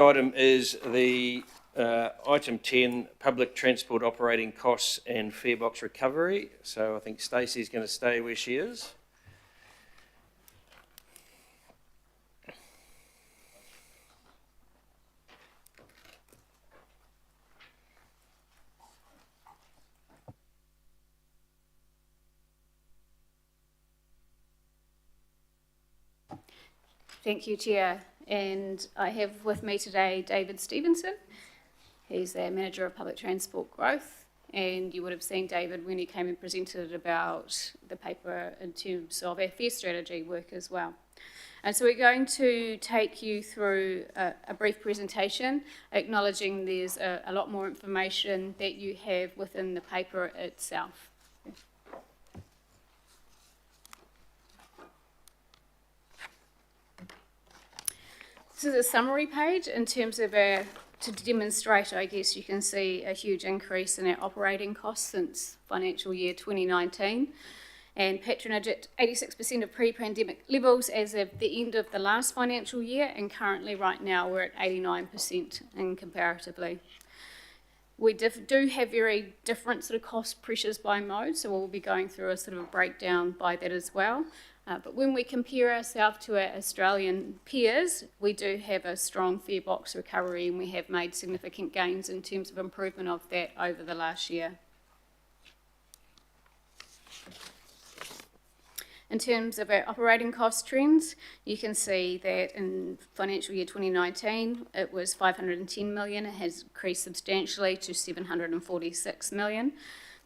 Item is the item 10, public transport operating costs and fare box recovery. So I think Stacey's going to stay where she is. Thank you, Chair. And I have with me today David Stevenson. He's the Manager of Public Transport Growth. And you would have seen David when he came and presented about the paper in terms of our fare strategy work as well. And so we're going to take you through a brief presentation, acknowledging there's a lot more information that you have within the paper itself. This is a summary page in terms of to demonstrate, I guess you can see a huge increase in our operating costs since financial year 2019, and patronage at 86% of pre-pandemic levels as of the end of the last financial year, and currently right now we're at 89% in comparatively. We do have very different sort of cost pressures by mode, so we'll be going through a sort of a breakdown by that as well. But when we compare ourselves to our Australian peers, we do have a strong fare box recovery, and we have made significant gains in terms of improvement of that over the last year. In terms of our operating cost trends, you can see that in financial year 2019, it was 510 million. It has increased substantially to 746 million.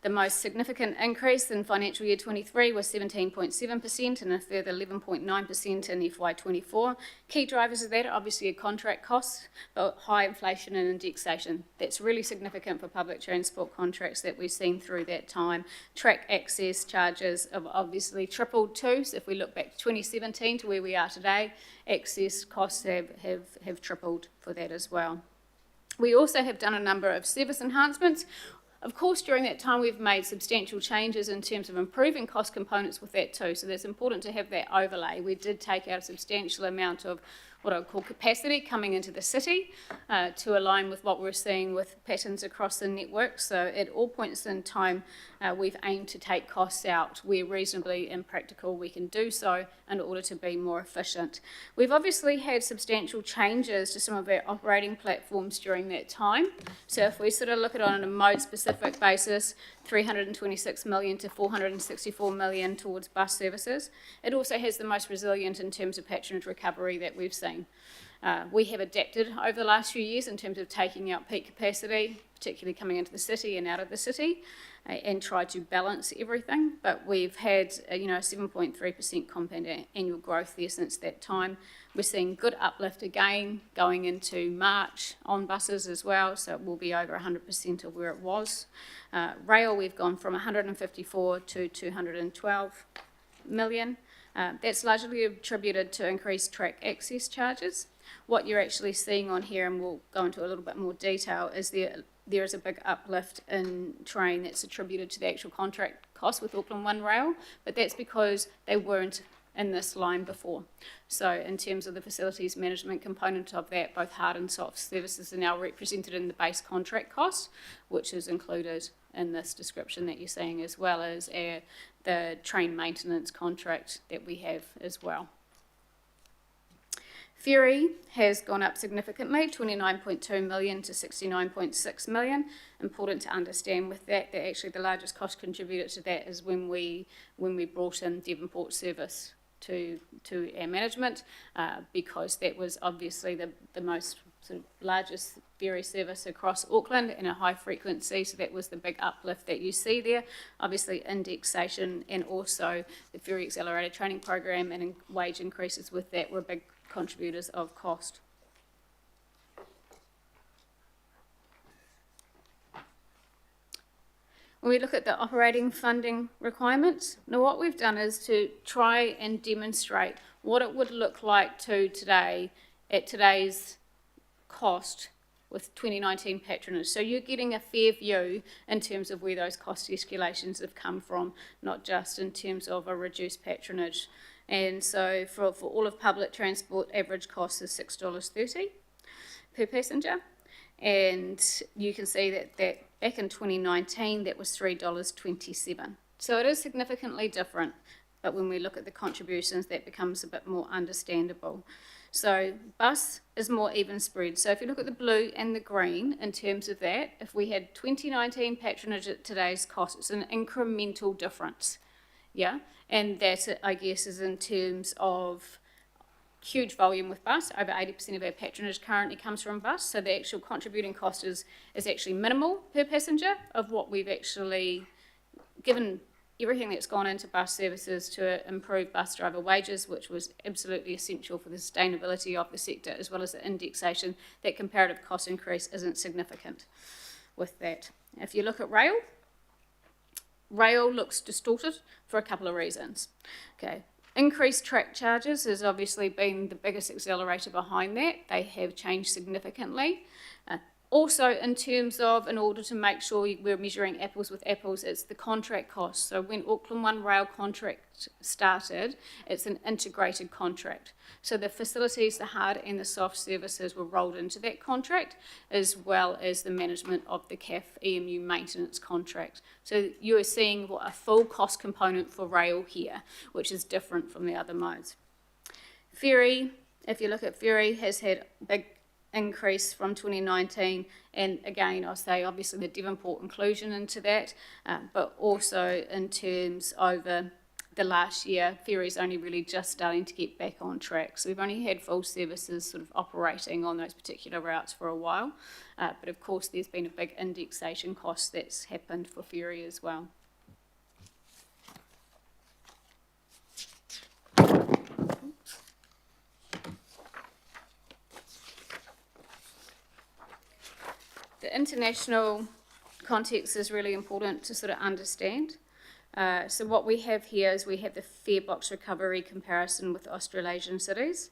The most significant increase in financial year 23 was 17.7% and a further 11.9% in FY24. Key drivers of that are obviously contract costs, but high inflation and indexation. That's really significant for public transport contracts that we've seen through that time. Track access charges have obviously tripled too. So if we look back to 2017 to where we are today, access costs have tripled for that as well. We also have done a number of service enhancements. Of course, during that time, we've made substantial changes in terms of improving cost components with that too, so that's important to have that overlay. We did take out a substantial amount of what I would call capacity coming into the city to align with what we're seeing with patterns across the network. So at all points in time, we've aimed to take costs out where reasonably impractical we can do so in order to be more efficient. We've obviously had substantial changes to some of our operating platforms during that time. So if we sort of look at it on a mode-specific basis, 326 million to 464 million towards bus services. It also has the most resilient in terms of patronage recovery that we've seen. We have adapted over the last few years in terms of taking out peak capacity, particularly coming into the city and out of the city, and try to balance everything. But we've had a 7.3% compound annual growth there since that time. We're seeing good uplift again going into March on buses as well, so it will be over 100% of where it was. Rail, we've gone from 154 to 212 million. That's largely attributed to increased track access charges. What you're actually seeing on here, and we'll go into a little bit more detail, is there is a big uplift in train that's attributed to the actual contract cost with Auckland One Rail, but that's because they weren't in this line before. So in terms of the facilities management component of that, both hard and soft services are now represented in the base contract cost, which is included in this description that you're seeing, as well as the train maintenance contract that we have as well. Ferry has gone up significantly, 29.2 million to 69.6 million. Important to understand with that actually the largest cost contributor to that is when we brought in Devonport service to our management, because that was obviously the most sort of largest ferry service across Auckland and a high frequency, so that was the big uplift that you see there. Obviously indexation and also the Ferry Accelerated Training Program and wage increases with that were big contributors of cost. When we look at the operating funding requirements, now what we've done is to try and demonstrate what it would look like to today at today's cost with 2019 patronage. So you're getting a fair view in terms of where those cost escalations have come from, not just in terms of a reduced patronage. And so for all of public transport, average cost is $6.30. per passenger. And you can see that back in 2019, that was $3.27. So it is significantly different, but when we look at the contributions, that becomes a bit more understandable. So bus is more even spread. So if you look at the blue and the green in terms of that, if we had 2019 patronage at today's cost, it's an incremental difference, yeah? And that, I guess, is in terms of huge volume with bus. Over 80% of our patronage currently comes from bus, so the actual contributing cost is actually minimal per passenger of what we've actually given everything that's gone into bus services to improve bus driver wages, which was absolutely essential for the sustainability of the sector, as well as the indexation. That comparative cost increase isn't significant with that. If you look at rail looks distorted for a couple of reasons. Okay. Increased track charges has obviously been the biggest accelerator behind that. They have changed significantly. Also, in terms of, in order to make sure we're measuring apples with apples, it's the contract cost. So when Auckland One Rail contract started, it's an integrated contract. So the facilities, the hard and the soft services were rolled into that contract, as well as the management of the CAF EMU maintenance contract. So you are seeing a full cost component for rail here, which is different from the other modes. Ferry, if you look at ferry, has had big increase from 2019, and again I'll say obviously the Devonport inclusion into that, but also in terms over the last year, ferries only really just starting to get back on track. So we've only had full services sort of operating on those particular routes for a while, but of course there's been a big indexation cost that's happened for ferry as well. The international context is really important to sort of understand. So what we have here is we have the fare box recovery comparison with Australasian cities.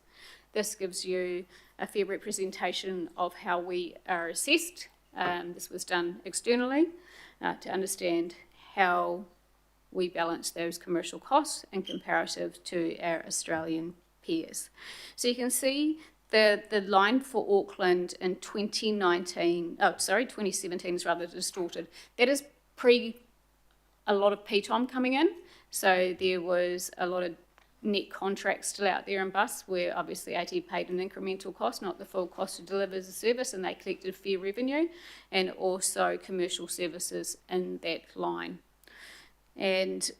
This gives you a fair representation of how we are assessed. This was done externally to understand how we balance those commercial costs in comparative to our Australian peers. So you can see the line for Auckland in 2017 is rather distorted. That is pre a lot of PTOM coming in. So there was a lot of net contracts still out there in bus where obviously AT paid an incremental cost, not the full cost to deliver as a service, and they collected fair revenue, and also commercial services in that line. And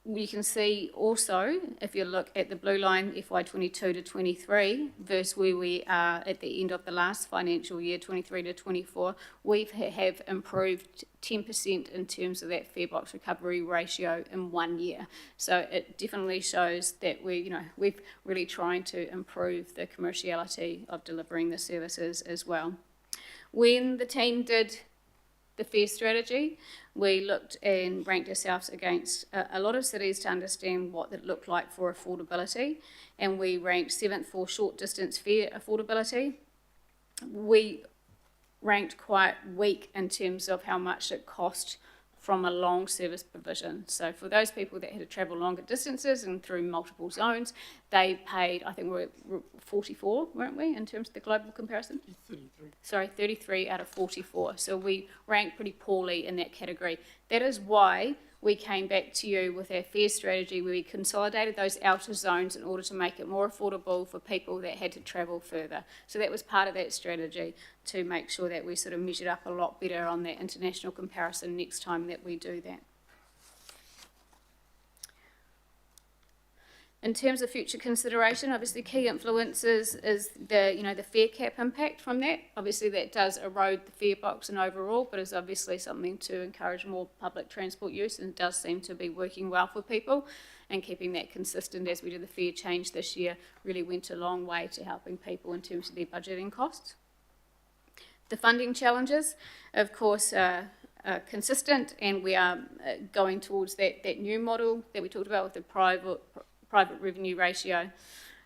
you can see also, if you look at the blue line, FY22 to 23, versus where we are at the end of the last financial year, 23 to 24, we have improved 10% in terms of that fare box recovery ratio in 1 year. So it definitely shows that we're really trying to improve the commerciality of delivering the services as well. When the team did the fare strategy, we looked and ranked ourselves against a lot of cities to understand what it looked like for affordability, and we ranked 7th for short distance fare affordability. We ranked quite weak in terms of how much it cost from a long service provision. So for those people that had to travel longer distances and through multiple zones, they paid, I think we're 44, weren't we, in terms of the global comparison? 33. Sorry, 33 out of 44. So we ranked pretty poorly in that category. That is why we came back to you with our fare strategy where we consolidated those outer zones in order to make it more affordable for people that had to travel further. So that was part of that strategy, to make sure that we sort of measured up a lot better on that international comparison next time that we do that. In terms of future consideration, obviously key influences is the fare cap impact from that. Obviously that does erode the fare box and overall, but is obviously something to encourage more public transport use, and does seem to be working well for people, and keeping that consistent as we did the fare change this year really went a long way to helping people in terms of their budgeting costs. The funding challenges, of course, are consistent, and we are going towards that new model that we talked about with the private revenue ratio.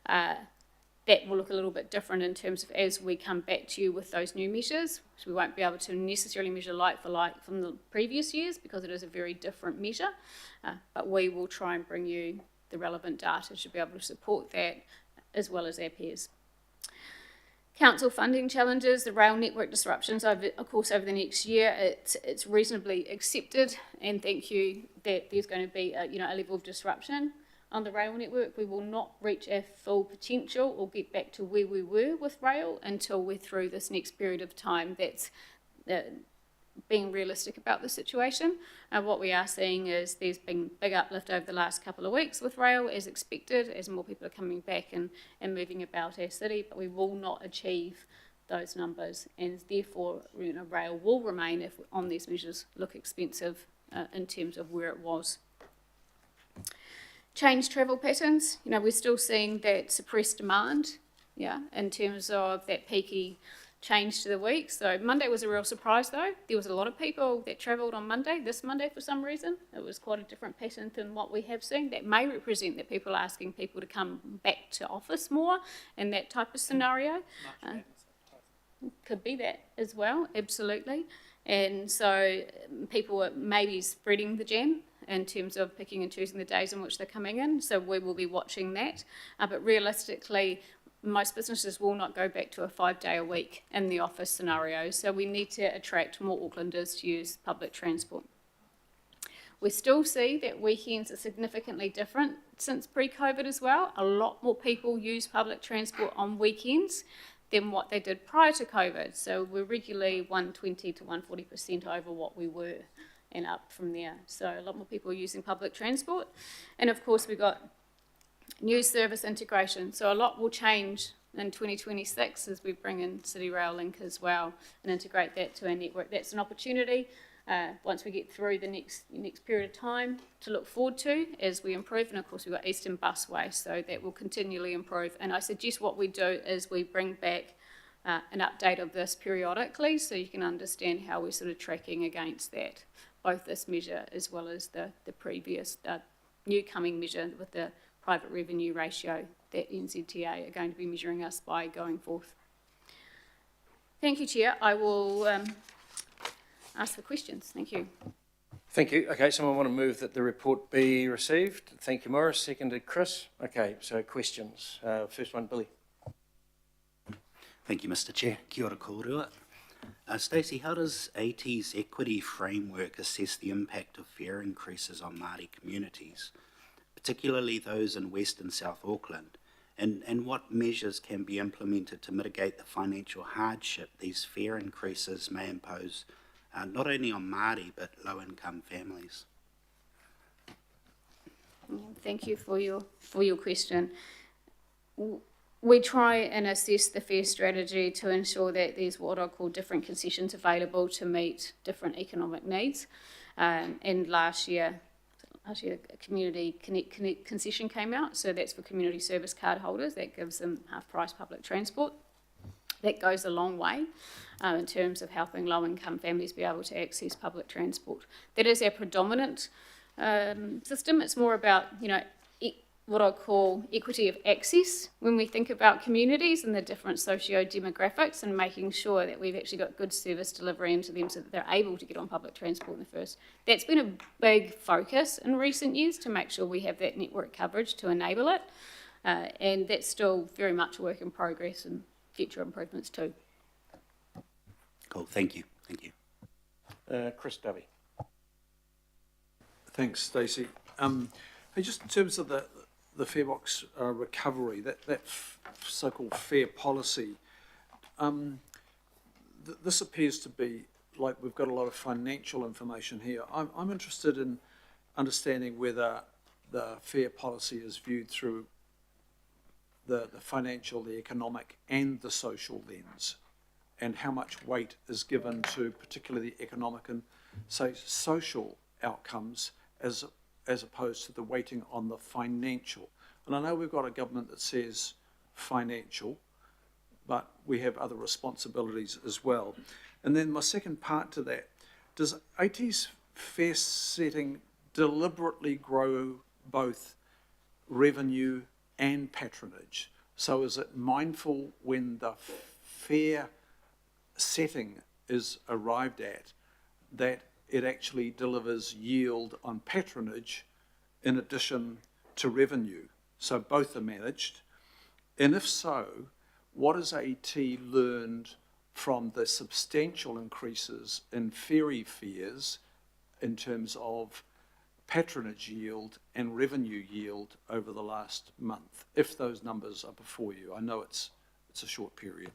That will look a little bit different in terms of as we come back to you with those new measures. So we won't be able to necessarily measure like for like from the previous years because it is a very different measure, but we will try and bring you the relevant data to be able to support that as well as our peers. Council funding challenges, the rail network disruptions, over the next year, it's reasonably accepted, and thank you that there's going to be a level of disruption on the rail network. We will not reach our full potential or get back to where we were with rail until we're through this next period of time. That's being realistic about the situation. What we are seeing is there's been big uplift over the last couple of weeks with rail, as expected, as more people are coming back and moving about our city, but we will not achieve those numbers, and therefore rail will remain, if on these measures, look expensive in terms of where it was. Changed travel patterns, we're still seeing that suppressed demand, in terms of that peaky change to the week. So Monday was a real surprise though. There was a lot of people that travelled on this Monday for some reason. It was quite a different pattern than what we have seen. That may represent that people are asking people to come back to office more in that type of scenario. Could be that as well, absolutely. And so people are maybe spreading the jam in terms of picking and choosing the days in which they're coming in. So we will be watching that. But realistically, most businesses will not go back to a 5-day-a-week in the office scenario, so we need to attract more Aucklanders to use public transport. We still see that weekends are significantly different since pre-COVID as well. A lot more people use public transport on weekends than what they did prior to COVID, so we're regularly 120 to 140% over what we were and up from there. So a lot more people using public transport, and of course we've got new service integration, so a lot will change in 2026 as we bring in City Rail Link as well and integrate that to our network. That's an opportunity once we get through the next period of time to look forward to as we improve. And of course we've got Eastern Busway, so that will continually improve. And I suggest what we do is we bring back an update of this periodically so you can understand how we're sort of tracking against that, both this measure as well as the previous new coming measure with the private revenue ratio that NZTA are going to be measuring us by going forth. Thank you, Chair. I will ask for questions. Thank you. Thank you. Okay, someone want to move that the report be received? Thank you, Morris. Seconded, Chris. Okay, so questions. First one, Billy. Thank you, Mr. Chair. Kia ora kōrua. Stacey, how does AT's equity framework assess the impact of fare increases on Māori communities, particularly those in West and South Auckland, and what measures can be implemented to mitigate the financial hardship these fare increases may impose, not only on Māori but low-income families? Thank you for your question. We try and assess the fare strategy to ensure that there's what I call different concessions available to meet different economic needs. And last year a community connect concession came out, so that's for community service card holders. That gives them half-price public transport. That goes a long way in terms of helping low-income families be able to access public transport. That is our predominant system. It's more about, what I call equity of access when we think about communities and the different socio-demographics, and making sure that we've actually got good service delivery into them so that they're able to get on public transport in the first. That's been a big focus in recent years to make sure we have that network coverage to enable it, and that's still very much a work in progress and future improvements too. Cool, thank you. Thank you. Chris Dovey. Thanks, Stacey. Hey, just in terms of the fare box recovery, that so-called fare policy, this appears to be like we've got a lot of financial information here. I'm interested in understanding whether the fare policy is viewed through the financial, the economic and the social lens, and how much weight is given to particularly the economic and, say, social outcomes as opposed to the weighting on the financial. And I know we've got a government that says financial, but we have other responsibilities as well. And then my second part to that, does AT's fare setting deliberately grow both revenue and patronage? So is it mindful when the fare setting is arrived at that it actually delivers yield on patronage in addition to revenue? So both are managed. And if so, what has AT learned from the substantial increases in ferry fares in terms of patronage yield and revenue yield over the last month, if those numbers are before you? I know it's a short period.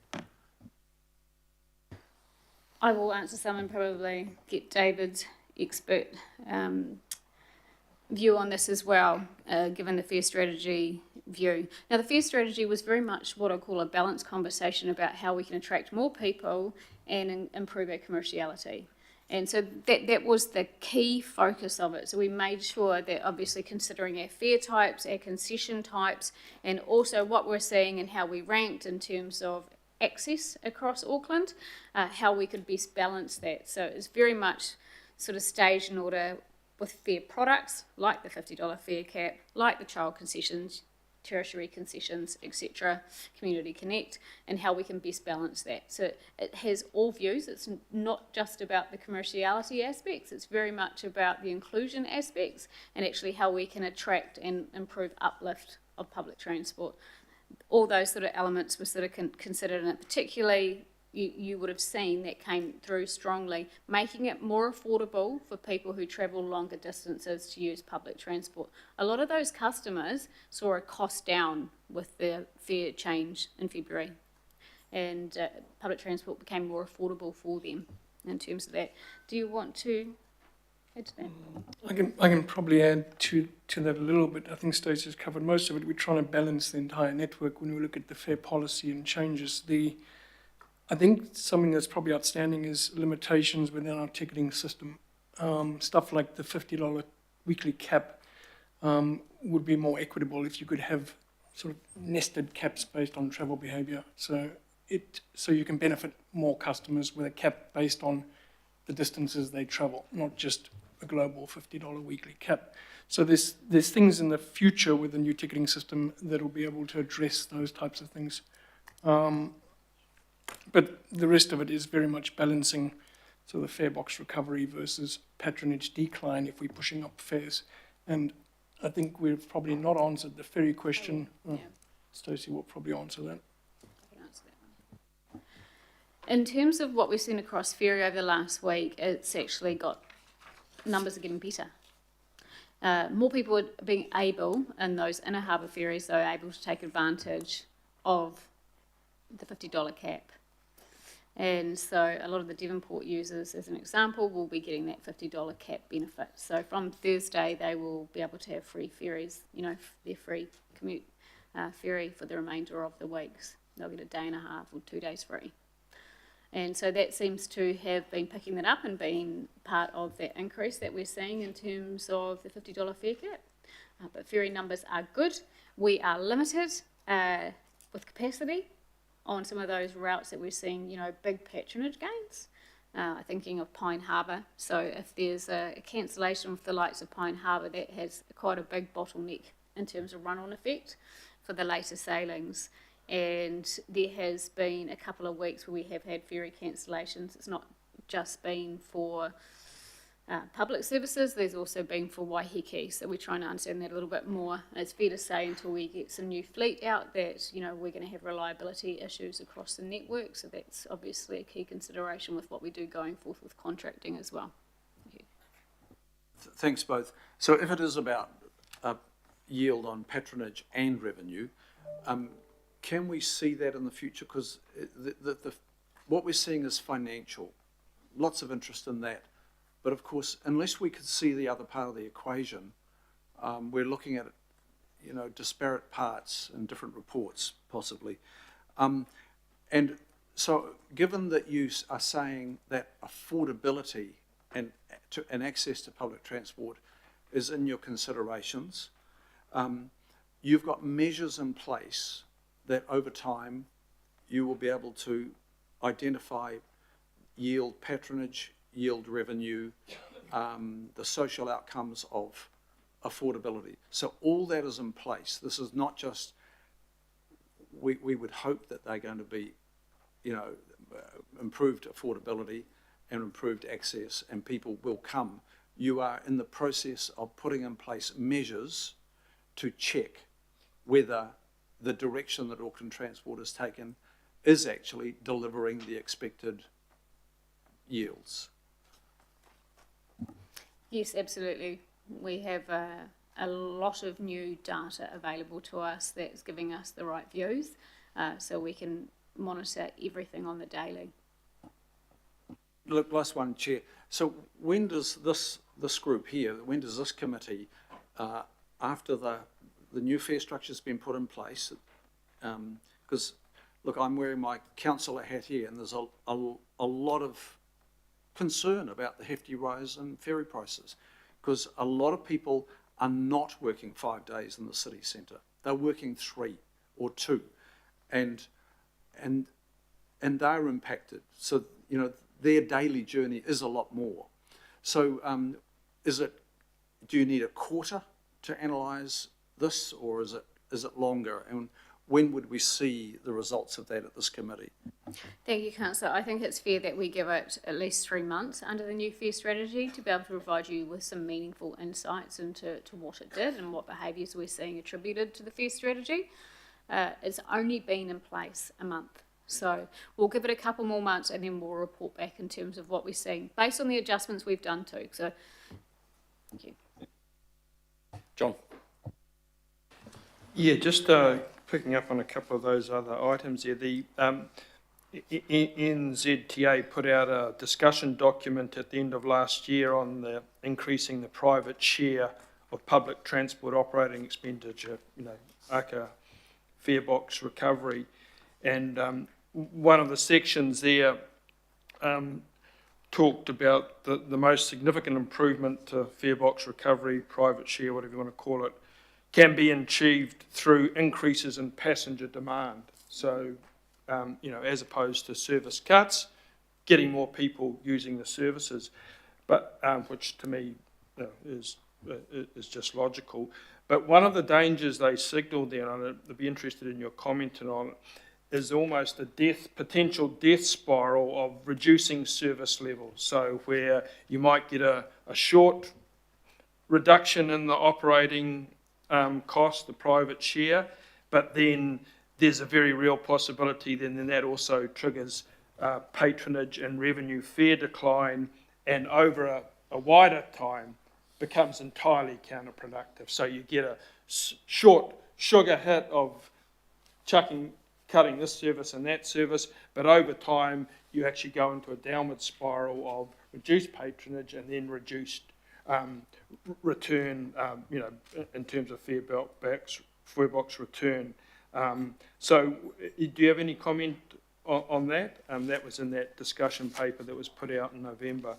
I will answer some and probably get David's expert view on this as well, given the fare strategy view. Now, the fare strategy was very much what I call a balanced conversation about how we can attract more people and improve our commerciality. And so that was the key focus of it. So we made sure that, obviously, considering our fare types, our concession types, and also what we're seeing and how we ranked in terms of access across Auckland, how we could best balance that. So it's very much sort of staged in order with fare products, like the $50 fare cap, like the child concessions, tertiary concessions, etc., Community Connect, and how we can best balance that. So it has all views. It's not just about the commerciality aspects, it's very much about the inclusion aspects and actually how we can attract and improve uplift of public transport. All those sort of elements were sort of considered in it, particularly you would have seen that came through strongly, making it more affordable for people who travel longer distances to use public transport. A lot of those customers saw a cost down with the fare change in February, and public transport became more affordable for them in terms of that. Do you want to add to that? I can probably add to that a little bit. I think Stacey's covered most of it. We're trying to balance the entire network when we look at the fare policy and changes. I think something that's probably outstanding is limitations within our ticketing system. Stuff like the $50 weekly cap would be more equitable if you could have sort of nested caps based on travel behaviour. So you can benefit more customers with a cap based on the distances they travel, not just a global $50 weekly cap. So there's things in the future with the new ticketing system that will be able to address those types of things. But the rest of it is very much balancing so the fare box recovery versus patronage decline if we're pushing up fares. And I think we've probably not answered the ferry question. Yeah. Stacey will probably answer that. I can answer that one. In terms of what we've seen across ferry over the last week, it's actually numbers are getting better. More people are being able, in those inner harbour ferries, though, able to take advantage of the $50 cap. And so a lot of the Devonport users, as an example, will be getting that $50 cap benefit. So from Thursday, they will be able to have free ferries, their free commute ferry for the remainder of the weeks. They'll get a day and a half or 2 days free. And so that seems to have been picking that up and being part of that increase that we're seeing in terms of the $50 fare cap. But ferry numbers are good. We are limited with capacity on some of those routes that we're seeing, big patronage gains. Thinking of Pine Harbour. So if there's a cancellation with the likes of Pine Harbour, that has quite a big bottleneck in terms of run-on effect for the later sailings. And there has been a couple of weeks where we have had ferry cancellations. It's not just been for public services, there's also been for Waiheke, so we're trying to understand that a little bit more. And it's fair to say until we get some new fleet out that, we're going to have reliability issues across the network, so that's obviously a key consideration with what we do going forth with contracting as well. Thank you. Thanks both. So if it is about yield on patronage and revenue, can we see that in the future? Because what we're seeing is financial, lots of interest in that. But of course, unless we could see the other part of the equation, we're looking at, disparate parts in different reports, possibly. And so given that you are saying that affordability and access to public transport is in your considerations, you've got measures in place that over time you will be able to identify yield patronage, yield revenue, the social outcomes of affordability. So all that is in place. This is not just, we would hope that they're going to be, improved affordability and improved access and people will come. You are in the process of putting in place measures to check whether the direction that Auckland Transport has taken is actually delivering the expected yields. Yes, absolutely. We have a lot of new data available to us that's giving us the right views, so we can monitor everything on the daily. Look, last one, Chair. So when does this group here, when does this committee, after the new fare structure's been put in place, because, look, I'm wearing my councillor hat here, and there's a lot of concern about the hefty rise in ferry prices, because a lot of people are not working 5 days in the city centre. They're working 3 or 2, and they're impacted. So, you know, their daily journey is a lot more. So do you need a quarter to analyse this, or is it longer? And when would we see the results of that at this committee? Thank you, Councillor. I think it's fair that we give it at least 3 months under the new fare strategy to be able to provide you with some meaningful insights into what it did and what behaviours we're seeing attributed to the fare strategy. It's only been in place a month. So we'll give it a couple more months and then we'll report back in terms of what we're seeing based on the adjustments we've done too. So, thank you. John. Yeah, just picking up on a couple of those other items there. The NZTA put out a discussion document at the end of last year on the increasing the private share of public transport operating expenditure, you know, aka fare box recovery. And one of the sections there talked about the most significant improvement to fare box recovery, private share, whatever you want to call it, can be achieved through increases in passenger demand. So, you know, as opposed to service cuts, getting more people using the services, but which to me is just logical. But one of the dangers they signalled there, and I'd be interested in your comment on it, is almost a potential death spiral of reducing service levels. So where you might get a short reduction in the operating cost, the private share, but then there's a very real possibility then that also triggers patronage and revenue fare decline, and over a wider time becomes entirely counterproductive. So you get a short sugar hit of cutting this service and that service, but over time you actually go into a downward spiral of reduced patronage and then reduced return, you know, in terms of fare box return. So do you have any comment on that? That was in that discussion paper that was put out in November.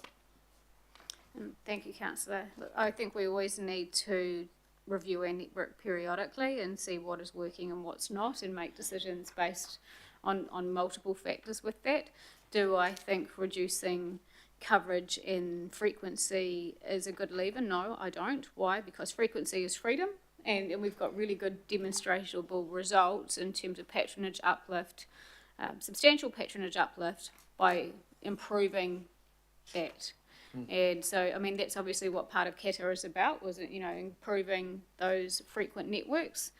Thank you, Councillor. I think we always need to review our network periodically and see what is working and what's not, and make decisions based on multiple factors with that. Do I think reducing coverage and frequency is a good lever? No, I don't. Why? Because frequency is freedom, and we've got really good demonstrable results in terms of patronage uplift, substantial patronage uplift by improving that. And so, I mean, that's obviously what part of CATA is about, was it, you know, improving those frequent networks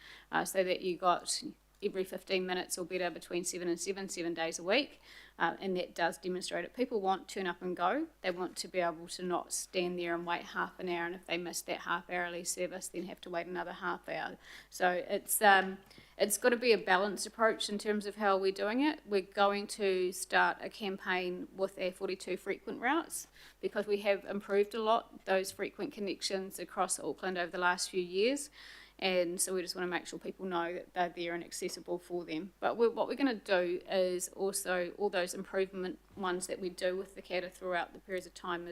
so that you got every 15 minutes or better between 7 and 7 days a week. And that does demonstrate it. People want turn up and go. They want to be able to not stand there and wait half an hour, and if they miss that half-hourly service, then have to wait another half hour. So it's got to be a balanced approach in terms of how we're doing it. We're going to start a campaign with our 42 frequent routes, because we have improved a lot those frequent connections across Auckland over the last few years. And so we just want to make sure people know that they're there and accessible for them. But what we're going to do is also, all those improvement ones that we do with the CATA throughout the periods of time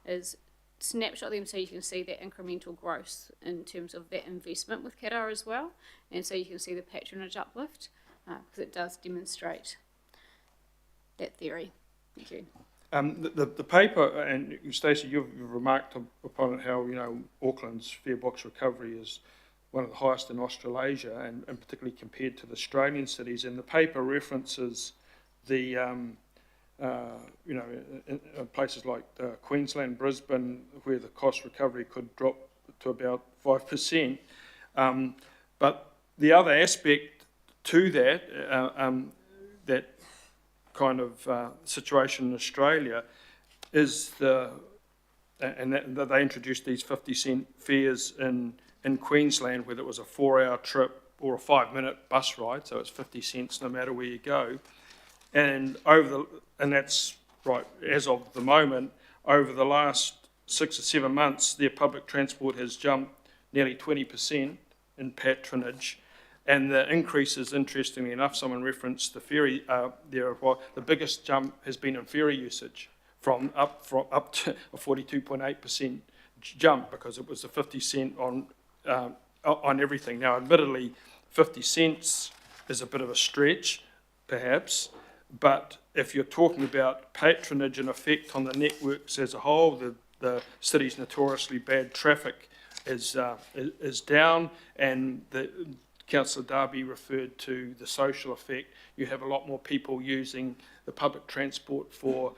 is snapshot them so you can see that incremental growth in terms of that investment with CATA as well. And so you can see the patronage uplift, because it does demonstrate that theory. Thank you. The paper, and Stacey, you've remarked upon it, how, you know, Auckland's fare box recovery is one of the highest in Australasia, and particularly compared to the Australian cities. And the paper references the, you know, in places like Queensland, Brisbane, where the cost recovery could drop to about 5%. But the other aspect to that, that kind of situation in Australia is that they introduced these 50-cent fares in Queensland, whether it was a 4-hour trip or a 5-minute bus ride, so it's 50 cents no matter where you go. And that's right, as of the moment, over the last 6 or 7 months, their public transport has jumped nearly 20% in patronage. And the increases, interestingly enough, someone referenced the ferry there. Well, the biggest jump has been in ferry usage, from up to a 42.8% jump, because it was a 50 cent on everything. Now, admittedly, 50 cents is a bit of a stretch, perhaps, but if you're talking about patronage and effect on the networks as a whole, the city's notoriously bad traffic is down, and Councillor Darby referred to the social effect. You have a lot more people using the public transport for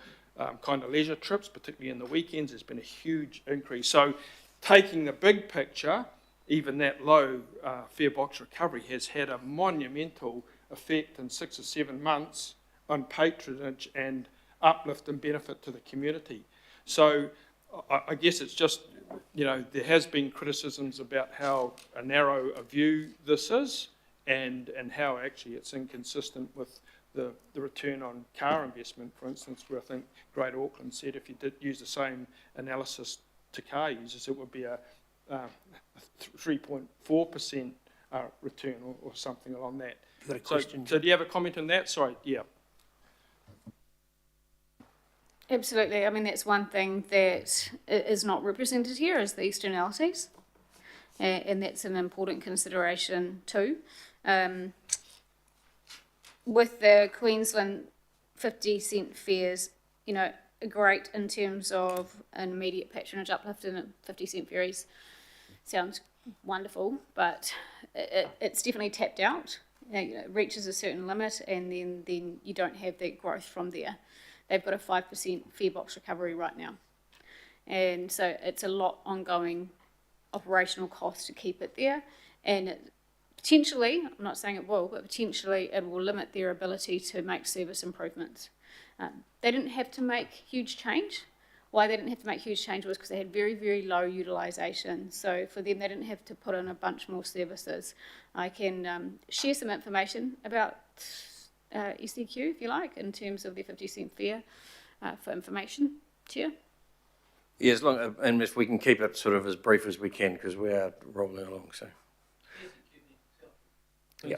kind of leisure trips, particularly in the weekends. There's been a huge increase. So taking the big picture, even that low fare box recovery has had a monumental effect in 6 or 7 months on patronage and uplift and benefit to the community. So I guess it's just, there has been criticisms about how narrow a view this is, and how actually it's inconsistent with the return on car investment, for instance, where I think Greater Auckland said if you did use the same analysis to car users, it would be a 3.4% return or something along that. You got a question? So do you have a comment on that? Sorry, yeah. Absolutely. I mean, that's one thing that is not represented here, is the externalities, and that's an important consideration too. With the Queensland 50-cent fares, great in terms of an immediate patronage uplift, and 50-cent ferries sounds wonderful, but it's definitely tapped out. It reaches a certain limit, and then you don't have that growth from there. They've got a 5% fare box recovery right now. And so it's a lot ongoing operational cost to keep it there. And potentially, I'm not saying it will, but potentially it will limit their ability to make service improvements. They didn't have to make huge change. Why they didn't have to make huge change was because they had very, very low utilisation. So for them, they didn't have to put in a bunch more services. I can share some information about SEQ, if you like, in terms of their 50-cent fare for information, Chair. Yeah, and if we can keep it sort of as brief as we can, because we are rolling along. So, yeah,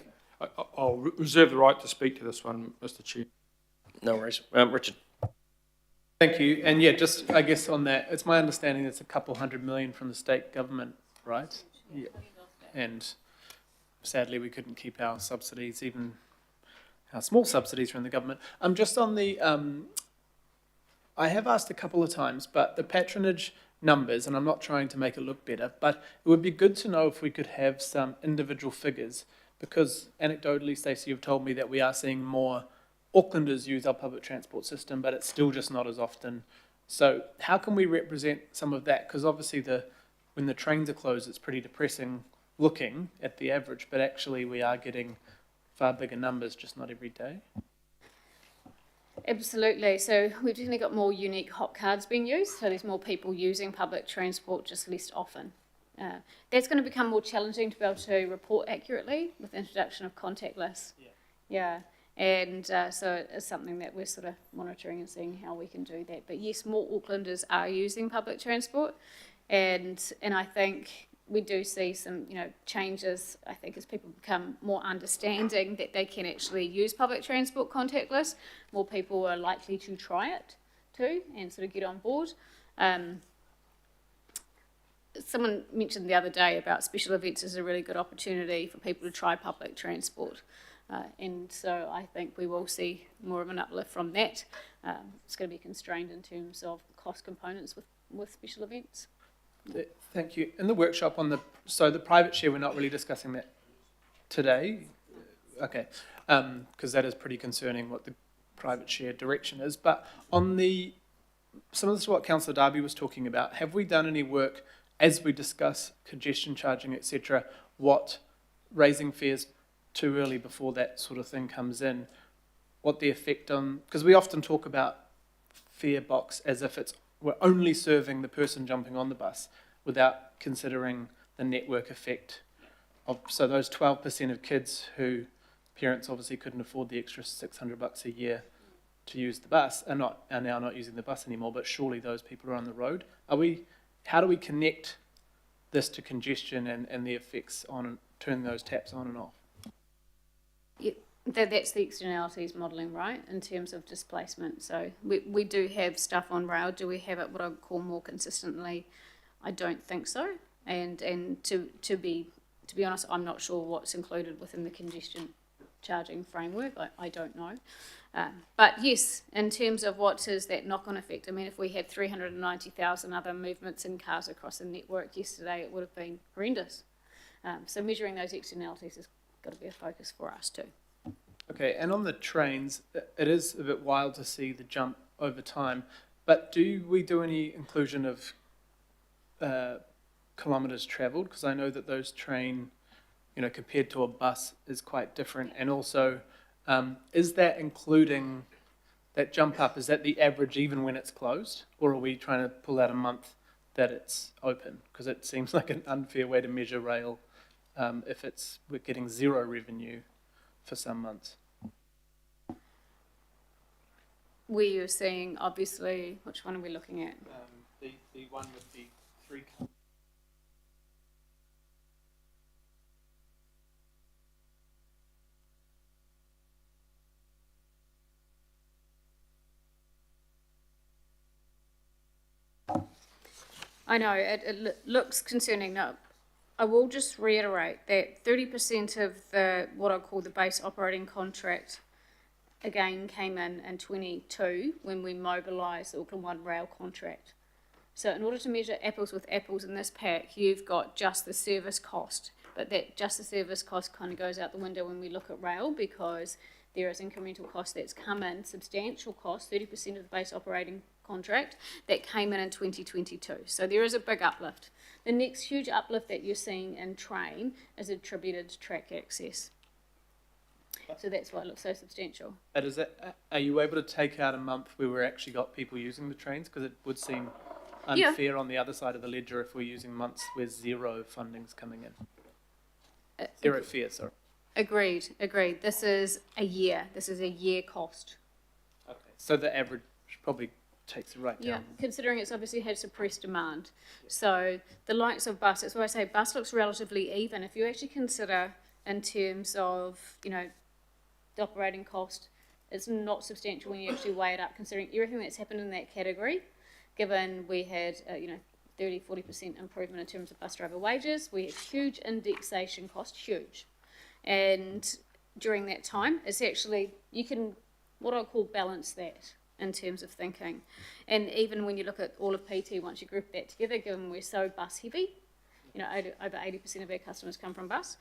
I'll reserve the right to speak to this one, Mr. Chair. No worries, Richard. Thank you. And yeah, just I guess on that, it's my understanding it's a couple $100 million from the state government, right? Yeah. And sadly, we couldn't keep our subsidies, even our small subsidies from the government. Just on the, I have asked a couple of times, but the patronage numbers, and I'm not trying to make it look better, but it would be good to know if we could have some individual figures, because anecdotally, Stacey, you've told me that we are seeing more Aucklanders use our public transport system, but it's still just not as often. So how can we represent some of that? Because obviously when the trains are closed, it's pretty depressing looking at the average, but actually we are getting far bigger numbers, just not every day. Absolutely. So we've definitely got more unique hot cards being used. So there's more people using public transport, just less often. That's going to become more challenging to be able to report accurately with the introduction of contactless. Yeah. And so it's something that we're sort of monitoring and seeing how we can do that. But yes, more Aucklanders are using public transport, and I think we do see some, changes, I think, as people become more understanding that they can actually use public transport contactless. More people are likely to try it too and sort of get on board. Someone mentioned the other day about special events as a really good opportunity for people to try public transport. And so I think we will see more of an uplift from that. It's going to be constrained in terms of cost components with special events. Thank you. In the workshop on the private share, we're not really discussing that today. Okay, because that is pretty concerning what the private share direction is. But on some of this is what Councillor Darby was talking about. Have we done any work as we discuss congestion charging, etc., what raising fares too early before that sort of thing comes in, what the effect on, because we often talk about fare box as if we're only serving the person jumping on the bus without considering the network effect of, so those 12% of kids who parents obviously couldn't afford the extra $600 a year to use the bus are now not using the bus anymore, but surely those people are on the road. How do we connect this to congestion and the effects on turning those taps on and off? Yeah, that's the externalities modelling, right, in terms of displacement. So we do have stuff on rail. Do we have it what I would call more consistently? I don't think so. And to be honest, I'm not sure what's included within the congestion charging framework. I don't know. But yes, in terms of what is that knock-on effect, I mean, if we had 390,000 other movements in cars across the network yesterday, it would have been horrendous. So measuring those externalities has got to be a focus for us too. Okay, and on the trains, it is a bit wild to see the jump over time, but do we do any inclusion of kilometres travelled? Because I know that those train, compared to a bus is quite different. And also, is that including that jump up, is that the average even when it's closed? Or are we trying to pull out a month that it's open? Because it seems like an unfair way to measure rail if we're getting zero revenue for some months. Where you're seeing, obviously, which one are we looking at? The one with the three. I know, it looks concerning. Now, I will just reiterate that 30% of what I call the base operating contract, again, came in 22 when we mobilised the Auckland One Rail contract. So in order to measure apples with apples in this pack, you've got just the service cost, but that just the service cost kind of goes out the window when we look at rail, because there is incremental cost that's come in, substantial cost, 30% of the base operating contract, that came in 2022. So there is a big uplift. The next huge uplift that you're seeing in train is attributed to track access. So that's why it looks so substantial. But are you able to take out a month where we've actually got people using the trains? Because it would seem unfair on the other side of the ledger if we're using months where zero funding's coming in. Zero fare, sorry. Agreed. This is a year. This is a year cost. Okay. So the average probably takes it right down. Yeah, considering it's obviously had suppressed demand. So the likes of bus, that's why I say bus looks relatively even. If you actually consider in terms of, the operating cost, it's not substantial when you actually weigh it up, considering everything that's happened in that category, given we had, 30-40% improvement in terms of bus driver wages. We had huge indexation cost, huge. And during that time, it's actually, you can, what I call balance that in terms of thinking. And even when you look at all of PT, once you group that together, given we're so bus heavy, over 80% of our customers come from bus,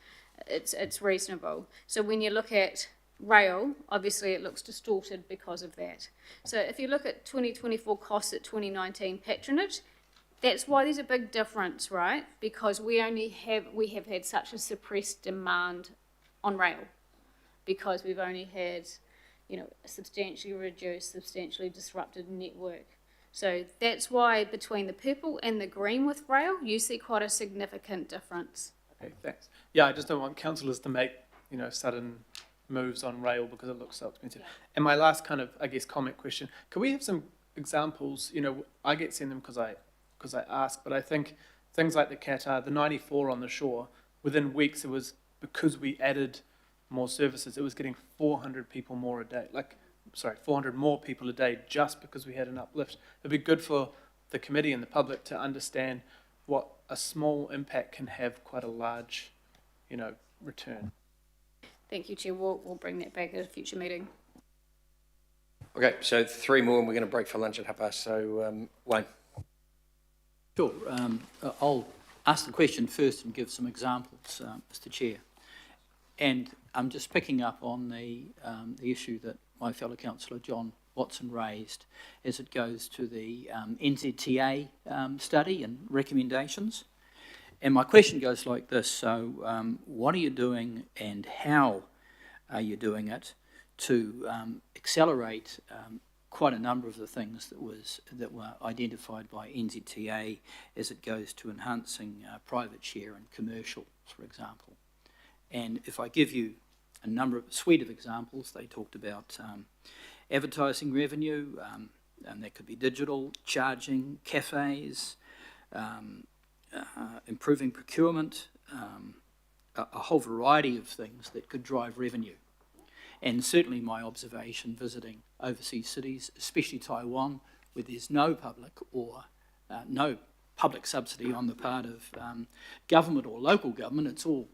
it's reasonable. So when you look at rail, obviously it looks distorted because of that. So if you look at 2024 costs at 2019 patronage, that's why there's a big difference, right? Because we have had such a suppressed demand on rail, because we've only had, a substantially reduced, substantially disrupted network. So that's why between the purple and the green with rail, you see quite a significant difference. Okay, thanks. Yeah, I just don't want councillors to make, sudden moves on rail because it looks so expensive. Yeah. And my last kind of, comment question, can we have some examples? I get sent them because I ask, but I think things like the Qatar, the 94 on the shore, within weeks it was, because we added more services, it was getting 400 people more a day. 400 more people a day just because we had an uplift. It'd be good for the committee and the public to understand what a small impact can have quite a large, return. Thank you, Chair. We'll bring that back at a future meeting. Okay, so 3 more and we're going to break for lunch at 12:30. So, Wayne. Sure. I'll ask the question first and give some examples, Mr. Chair. And I'm just picking up on the issue that my fellow councillor John Watson raised as it goes to the NZTA study and recommendations. And my question goes like this. So what are you doing and how are you doing it to accelerate quite a number of the things that were identified by NZTA as it goes to enhancing private share and commercial, for example. And if I give you a suite of examples, they talked about advertising revenue, and that could be digital, charging, cafes, improving procurement, a whole variety of things that could drive revenue. And certainly my observation visiting overseas cities, especially Taiwan, where there's no public or no public subsidy on the part of government or local government, it's all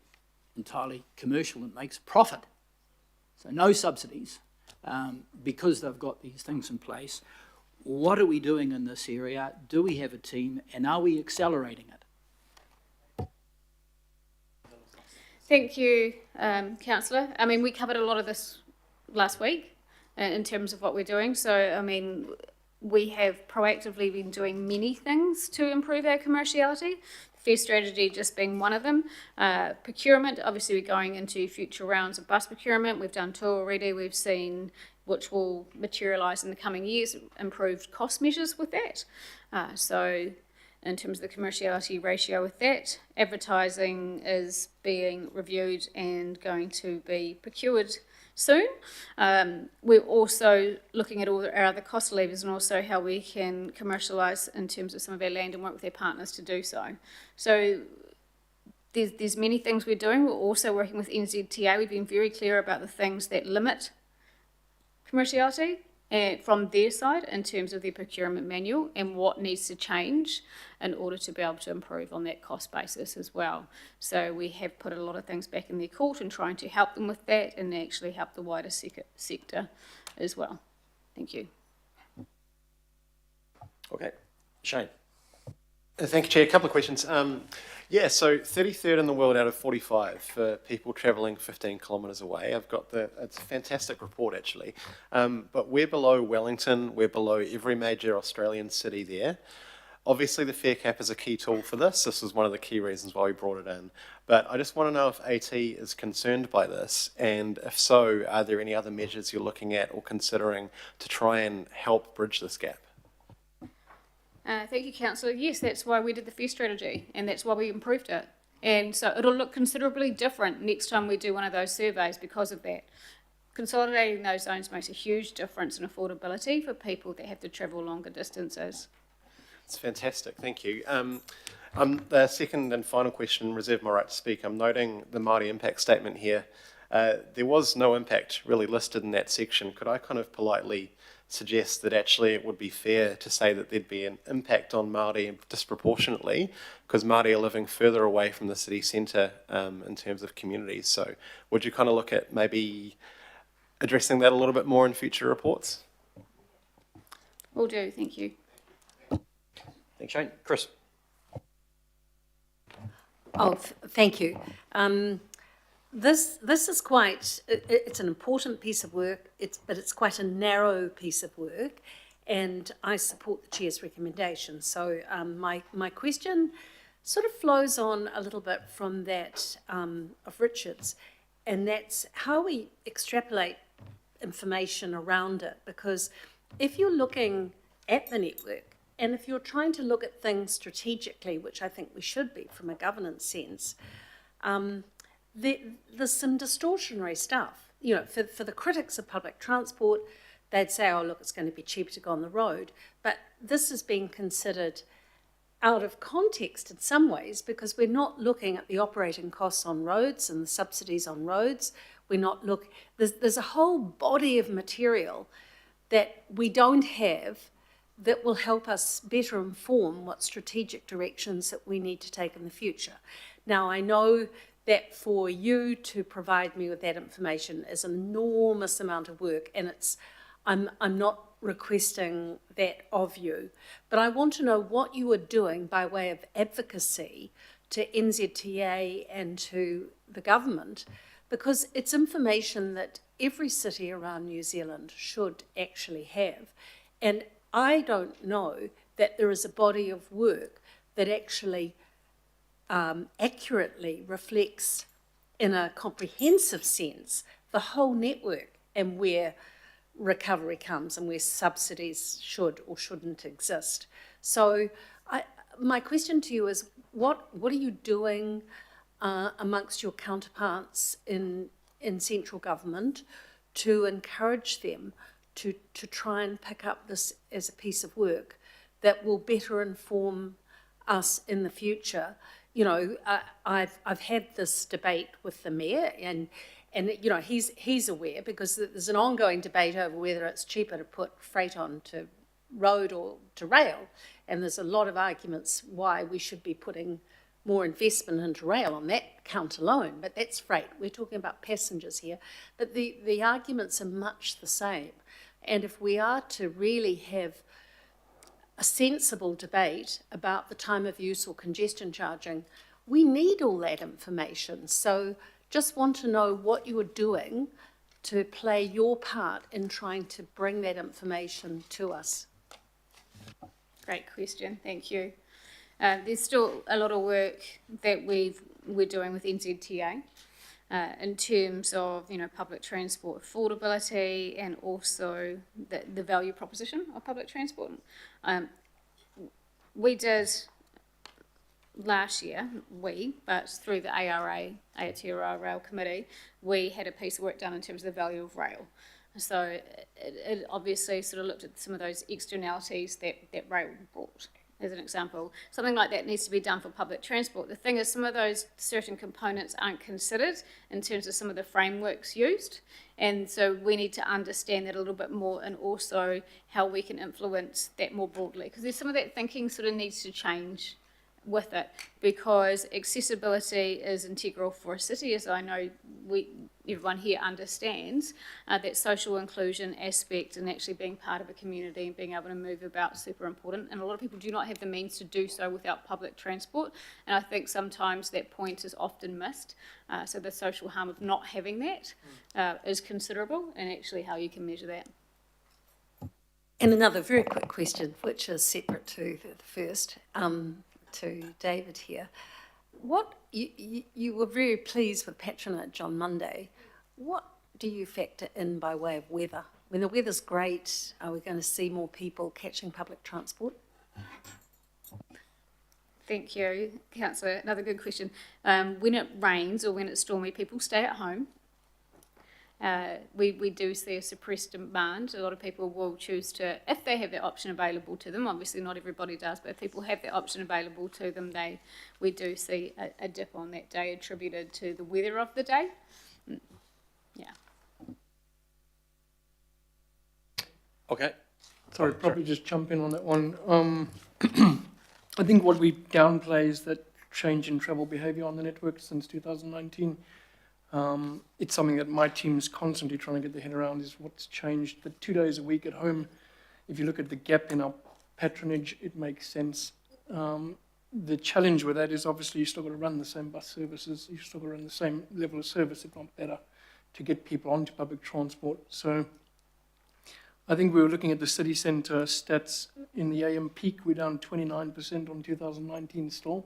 entirely commercial and makes profit. So no subsidies, because they've got these things in place. What are we doing in this area? Do we have a team, and are we accelerating it? Thank you, Councillor. I mean, we covered a lot of this last week in terms of what we're doing. So, I mean, we have proactively been doing many things to improve our commerciality. Fair strategy just being one of them. Procurement, obviously we're going into future rounds of bus procurement. We've done two already. We've seen, which will materialise in the coming years, improved cost measures with that. So in terms of the commerciality ratio with that, advertising is being reviewed and going to be procured soon. We're also looking at all our other cost levers and also how we can commercialise in terms of some of our land and work with our partners to do so. So there's many things we're doing. We're also working with NZTA. We've been very clear about the things that limit commerciality from their side in terms of their procurement manual and what needs to change in order to be able to improve on that cost basis as well. So we have put a lot of things back in their court and trying to help them with that and actually help the wider sector as well. Thank you. Okay, Shane. Thank you, Chair. A couple of questions. So 33rd in the world out of 45 for people travelling 15 kilometres away. It's a fantastic report, actually. But we're below Wellington, we're below every major Australian city there. Obviously, the fare cap is a key tool for this. This was one of the key reasons why we brought it in. But I just want to know if AT is concerned by this, and if so, are there any other measures you're looking at or considering to try and help bridge this gap? Thank you, Councillor. Yes, that's why we did the fare strategy and that's why we improved it. And so it'll look considerably different next time we do one of those surveys because of that. Consolidating those zones makes a huge difference in affordability for people that have to travel longer distances. It's fantastic, thank you. The second and final question, reserve my right to speak. I'm noting the Māori impact statement here. There was no impact really listed in that section. Could I kind of politely suggest that actually it would be fair to say that there'd be an impact on Māori disproportionately, because Māori are living further away from the city centre in terms of communities. So would you kind of look at maybe addressing that a little bit more in future reports? Will do, thank you. Thanks, Shane. Chris. Thank you. This is quite, it's an important piece of work, but it's quite a narrow piece of work, and I support the Chair's recommendation. So my question sort of flows on a little bit from that of Richard's, and that's how we extrapolate information around it, because if you're looking at the network, and if you're trying to look at things strategically, which I think we should be from a governance sense, there's some distortionary stuff. You know, for the critics of public transport, they'd say, oh, look, it's going to be cheaper to go on the road. But this is being considered out of context in some ways, because we're not looking at the operating costs on roads and the subsidies on roads. We're not there's a whole body of material that we don't have that will help us better inform what strategic directions that we need to take in the future. Now, I know that for you to provide me with that information is an enormous amount of work, and I'm not requesting that of you, but I want to know what you are doing by way of advocacy to NZTA and to the government, because it's information that every city around New Zealand should actually have. And I don't know that there is a body of work that actually accurately reflects in a comprehensive sense the whole network and where recovery comes and where subsidies should or shouldn't exist. So my question to you is, what are you doing amongst your counterparts in central government to encourage them to try and pick up this as a piece of work that will better inform us in the future? You know, I've had this debate with the mayor, and you know, he's aware, because there's an ongoing debate over whether it's cheaper to put freight onto road or to rail, and there's a lot of arguments why we should be putting more investment into rail on that count alone, but that's freight. We're talking about passengers here. But the arguments are much the same. And if we are to really have a sensible debate about the time of use or congestion charging, we need all that information. So just want to know what you are doing to play your part in trying to bring that information to us. Great question, thank you. There's still a lot of work that we're doing with NZTA in terms of, you know, public transport affordability and also the value proposition of public transport. We did last year, but through the Aotearoa Rail Committee, we had a piece of work done in terms of the value of rail. So it obviously sort of looked at some of those externalities that rail brought. As an example, something like that needs to be done for public transport. The thing is, some of those certain components aren't considered in terms of some of the frameworks used, and so we need to understand that a little bit more, and also how we can influence that more broadly, because there's some of that thinking sort of needs to change with it, because accessibility is integral for a city, as I know everyone here understands, that social inclusion aspect and actually being part of a community and being able to move about is super important, and a lot of people do not have the means to do so without public transport, and I think sometimes that point is often missed. So the social harm of not having that is considerable, and actually how you can measure that. And another very quick question, which is separate to the first, to David here. What you were very pleased with patronage on Monday. What do you factor in by way of weather? When the weather's great, are we going to see more people catching public transport? Thank you, Councillor. Another good question. When it rains or when it's stormy, people stay at home. We do see a suppressed demand. A lot of people will choose to, if they have that option available to them, obviously not everybody does, but if people have that option available to them, we do see a dip on that day attributed to the weather of the day. Yeah. Okay. Sorry, probably just jump in on that one. I think what we downplay is that change in travel behaviour on the network since 2019. It's something that my team's constantly trying to get their head around, is what's changed. The 2 days a week at home, if you look at the gap in our patronage, it makes sense. The challenge with that is obviously you still got to run the same bus services, you still got to run the same level of service, if not better, to get people onto public transport. So I think we were looking at the city centre stats in the AM peak, we're down 29% on 2019 still,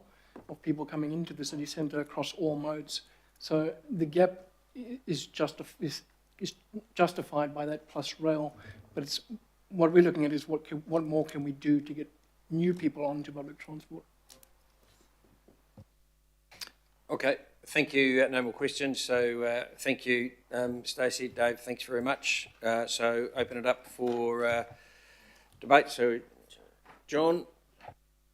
of people coming into the city centre across all modes. So the gap is justified by that plus rail, but it's what we're looking at is what more can we do to get new people onto public transport. Okay, thank you. No more questions. So thank you, Stacey, Dave, thanks very much. So open it up for debate. So, John.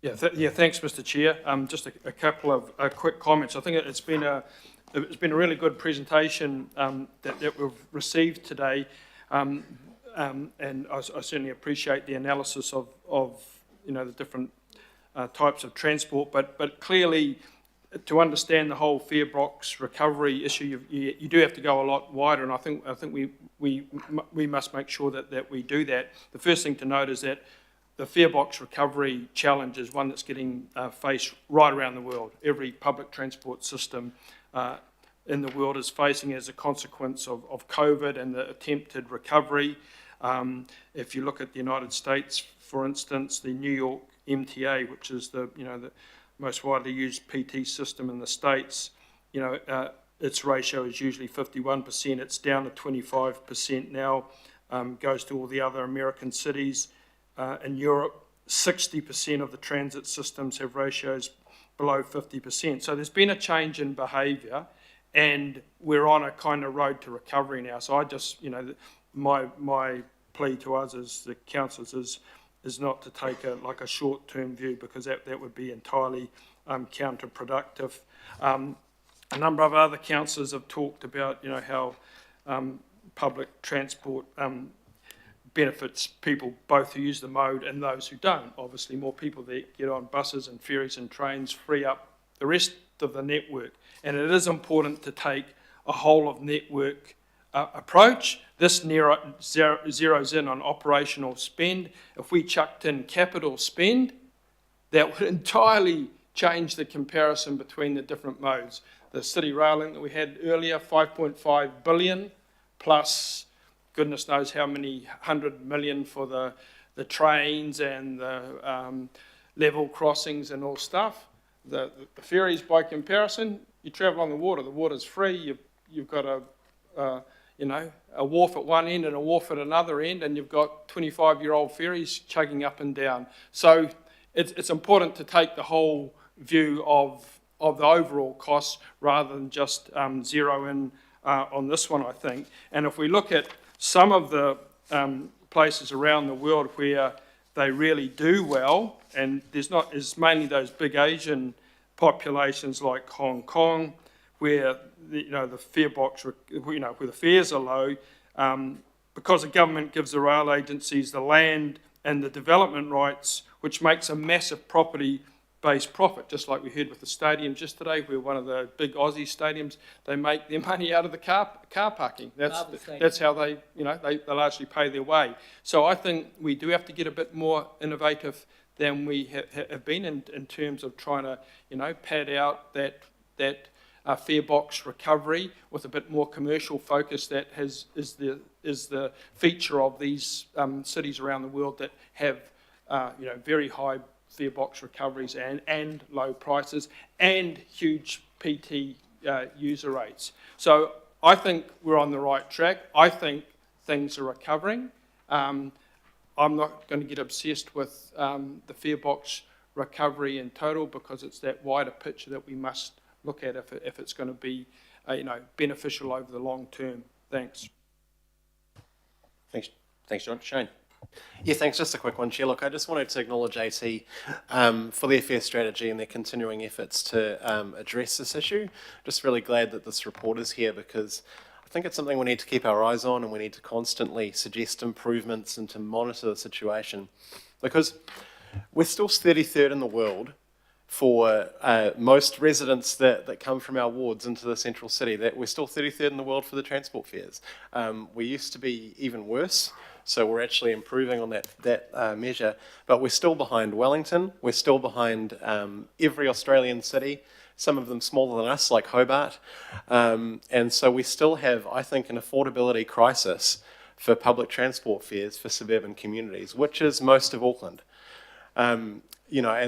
Yeah, thanks, Mr. Chair. Just a couple of quick comments. I think it's been a really good presentation that we've received today, and I certainly appreciate the analysis of the different types of transport. But clearly, to understand the whole fare box recovery issue, you do have to go a lot wider, and I think we must make sure that we do that. The first thing to note is that the fare box recovery challenge is one that's getting faced right around the world. Every public transport system in the world is facing as a consequence of COVID and the attempted recovery. If you look at the United States, for instance, the New York MTA, which is the most widely used PT system in the States, its ratio is usually 51%. It's down to 25% now, goes to all the other American cities. In Europe, 60% of the transit systems have ratios below 50%. So there's been a change in behaviour, and we're on a kind of road to recovery now. So I just, my plea to us as the councillors is not to take a short-term view, because that would be entirely counterproductive. A number of other councillors have talked about, how public transport benefits people both who use the mode and those who don't. Obviously, more people that get on buses and ferries and trains free up the rest of the network. And it is important to take a whole of network approach. This zeroes in on operational spend. If we chucked in capital spend, that would entirely change the comparison between the different modes. The city rail link that we had earlier, 5.5 billion, plus goodness knows how many 100 million for the trains and the level crossings and all stuff. The ferries, by comparison, you travel on the water's free, you've got a wharf at one end and a wharf at another end, and you've got 25-year-old ferries chugging up and down. So it's important to take the whole view of the overall costs rather than just zero in on this one, I think. And if we look at some of the places around the world where they really do well, and it's mainly those big Asian populations like Hong Kong, where the fare box, where the fares are low, because the government gives the rail agencies the land and the development rights, which makes a massive property-based profit, just like we heard with the stadiums yesterday, where one of the big Aussie stadiums, they make their money out of the car parking. That's how they largely pay their way. So I think we do have to get a bit more innovative than we have been in terms of trying to, pad out that fare box recovery with a bit more commercial focus that is the feature of these cities around the world that have very high fare box recoveries and low prices and huge PT user rates. So I think we're on the right track. I think things are recovering. I'm not going to get obsessed with the fare box recovery in total, because it's that wider picture that we must look at if it's going to be beneficial over the long term. Thanks. Thanks, John. Shane. Yeah, thanks. Just a quick one, Chair. Look, I just wanted to acknowledge AT for their fair strategy and their continuing efforts to address this issue. Just really glad that this report is here, because I think it's something we need to keep our eyes on, and we need to constantly suggest improvements and to monitor the situation, because we're still 33rd in the world for most residents that come from our wards into the central city. That we're still 33rd in the world for the transport fares. We used to be even worse. So we're actually improving on that measure, but we're still behind Wellington. We're still behind every Australian city, some of them smaller than us, like Hobart. And so we still have, I think, an affordability crisis for public transport fares for suburban communities, which is most of Auckland. And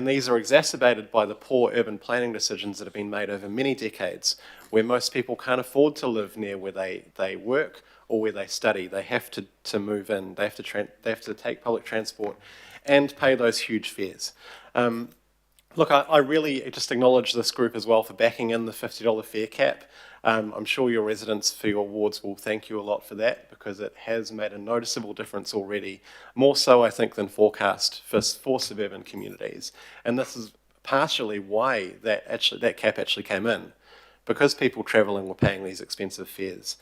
these are exacerbated by the poor urban planning decisions that have been made over many decades, where most people can't afford to live near where they work or where they study. They have to move in. They have to take public transport and pay those huge fares. Look, I really just acknowledge this group as well for backing in the $50 fare cap. I'm sure your residents for your wards will thank you a lot for that, because it has made a noticeable difference already, more so I think than forecast for suburban communities. And this is partially why that cap actually came in, because people travelling were paying these expensive fares.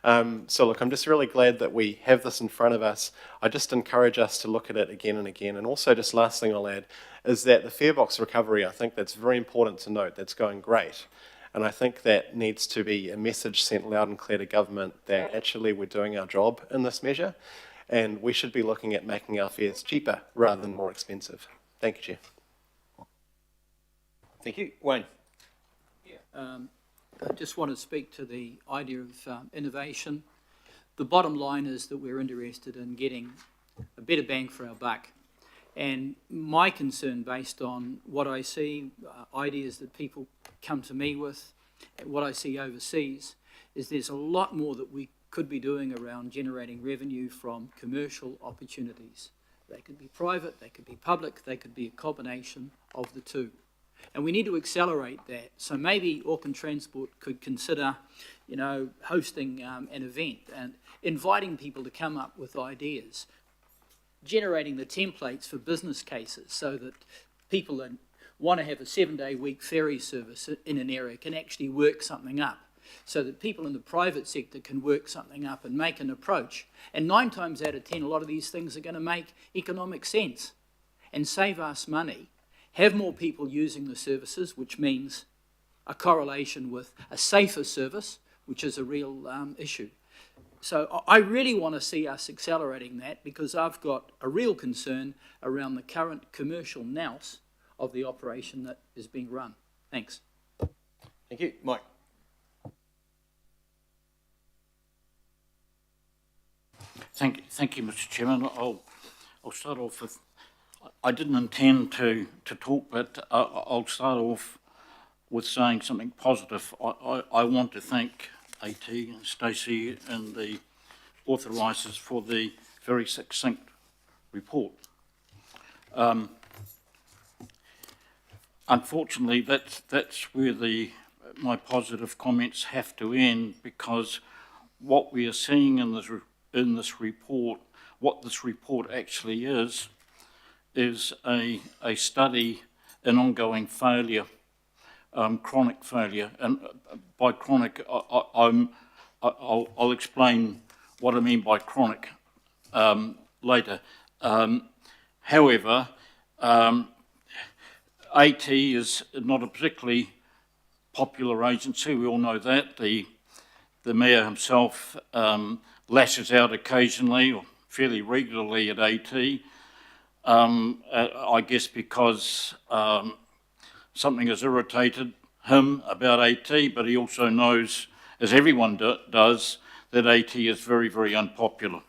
So look, I'm just really glad that we have this in front of us. I just encourage us to look at it again and again. And also, just last thing I'll add is that the fare box recovery, I think that's very important to note. That's going great. And I think that needs to be a message sent loud and clear to government that actually we're doing our job in this measure, and we should be looking at making our fares cheaper rather than more expensive. Thank you, Chair. Thank you. Wayne. I just want to speak to the idea of innovation. The bottom line is that we're interested in getting a better bang for our buck. And my concern, based on what I see, ideas that people come to me with, what I see overseas, is there's a lot more that we could be doing around generating revenue from commercial opportunities. They could be private, they could be public, they could be a combination of the two. And we need to accelerate that. So maybe Auckland Transport could consider, you know, hosting an event and inviting people to come up with ideas, generating the templates for business cases so that people that want to have a 7-day week ferry service in an area can actually work something up, so that people in the private sector can work something up and make an approach. And 9 times out of 10, a lot of these things are going to make economic sense and save us money, have more people using the services, which means a correlation with a safer service, which is a real issue. So I really want to see us accelerating that, because I've got a real concern around the current commercial nous of the operation that is being run. Thanks. Thank you. Mike. Thank you, Mr. Chairman. I'll start off with, I didn't intend to talk, but I'll start off with saying something positive. I want to thank AT and Stacey and the authorisers for the very succinct report. Unfortunately, that's where my positive comments have to end, because what we are seeing in this report, what this report actually is a study in ongoing failure, chronic failure. And by chronic, I'll explain what I mean by chronic later. However, AT is not a particularly popular agency. We all know that. The Mayor himself lashes out occasionally, or fairly regularly, at AT. I guess because something has irritated him about AT, but he also knows, as everyone does, that AT is very, very unpopular.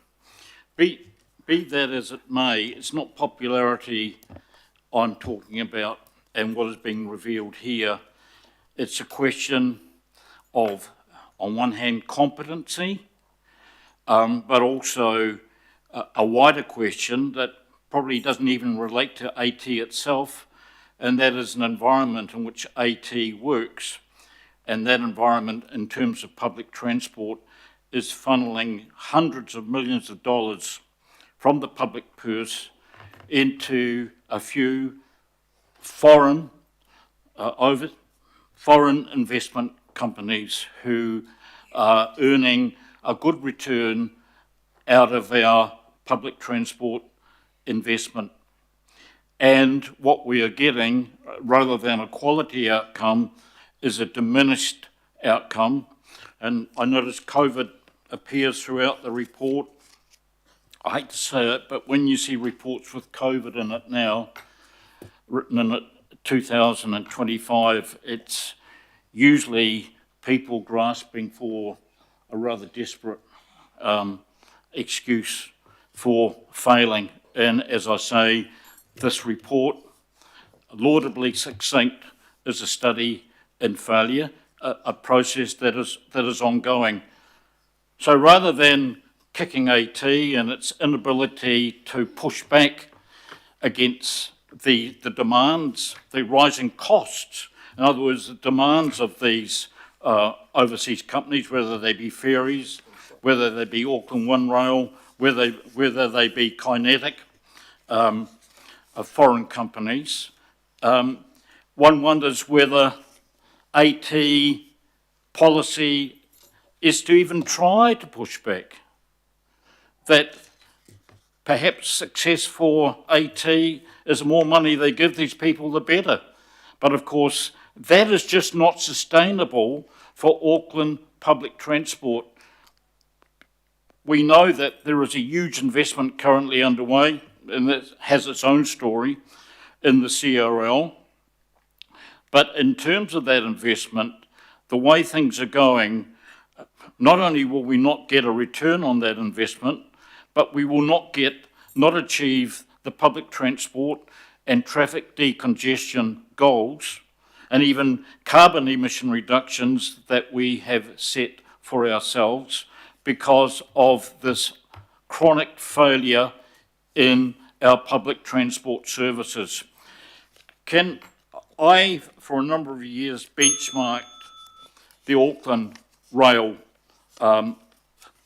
Be that as it may, it's not popularity I'm talking about and what is being revealed here. It's a question of, on one hand, competency, but also a wider question that probably doesn't even relate to AT itself, and that is an environment in which AT works. And that environment, in terms of public transport, is funneling hundreds of millions of dollars from the public purse into a few foreign investment companies who are earning a good return out of our public transport investment. And what we are getting, rather than a quality outcome, is a diminished outcome. And I notice COVID appears throughout the report. I hate to say it, but when you see reports with COVID in it now, written in it 2025, it's usually people grasping for a rather desperate excuse for failing. And as I say, this report, laudably succinct, is a study in failure, a process that is ongoing. So rather than kicking AT and its inability to push back against the demands, the rising costs, in other words, the demands of these overseas companies, whether they be ferries, whether they be Auckland One Rail, whether they be Kinetic, of foreign companies, one wonders whether AT policy is to even try to push back. That perhaps success for AT is the more money they give these people, the better. But of course, that is just not sustainable for Auckland public transport. We know that there is a huge investment currently underway, and that has its own story in the CRL. But in terms of that investment, the way things are going, not only will we not get a return on that investment, but we will not achieve the public transport and traffic decongestion goals. and even carbon emission reductions that we have set for ourselves because of this chronic failure in our public transport services. I, for a number of years, benchmarked the Auckland rail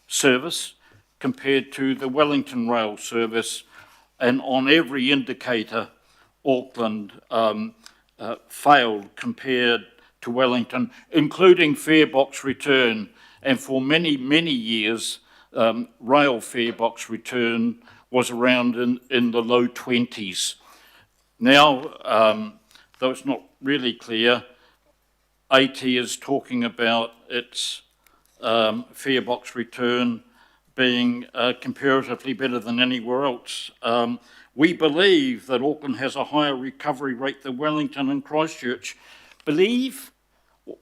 service compared to the Wellington rail service, and on every indicator, Auckland failed compared to Wellington, including fare box return. And for many, many years, rail fare box return was around in the low 20s. Now, though it's not really clear, AT is talking about its fare box return being comparatively better than anywhere else. We believe that Auckland has a higher recovery rate than Wellington and Christchurch. Believe?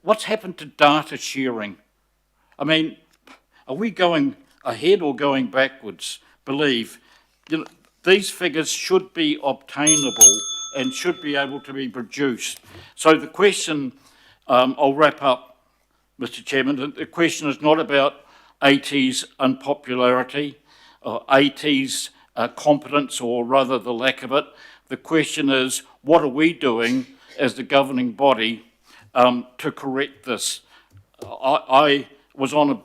What's happened to data sharing? I mean, are we going ahead or going backwards? Believe. You know, these figures should be obtainable and should be able to be produced. So the question, I'll wrap up, Mr. Chairman, the question is not about AT's unpopularity, or AT's competence, or rather the lack of it. The question is, what are we doing as the governing body to correct this? I was on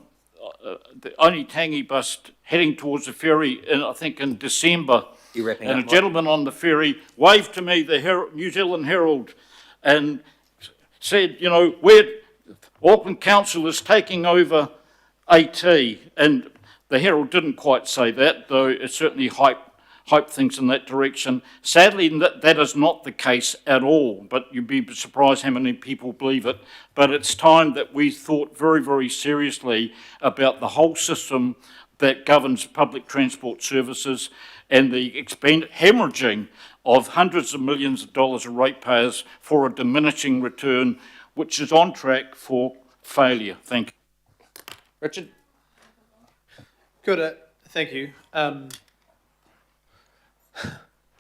the Oneitangi bus heading towards the ferry, I think in December, and a gentleman on the ferry waved to me, the New Zealand Herald, and said, you know, Auckland Council is taking over AT, and the Herald didn't quite say that, though it certainly hyped things in that direction. Sadly, that is not the case at all, but you'd be surprised how many people believe it. But it's time that we thought very, very seriously about the whole system that governs public transport services and the hemorrhaging of hundreds of millions of dollars of ratepayers for a diminishing return, which is on track for failure. Thank you. Richard? Good, thank you. That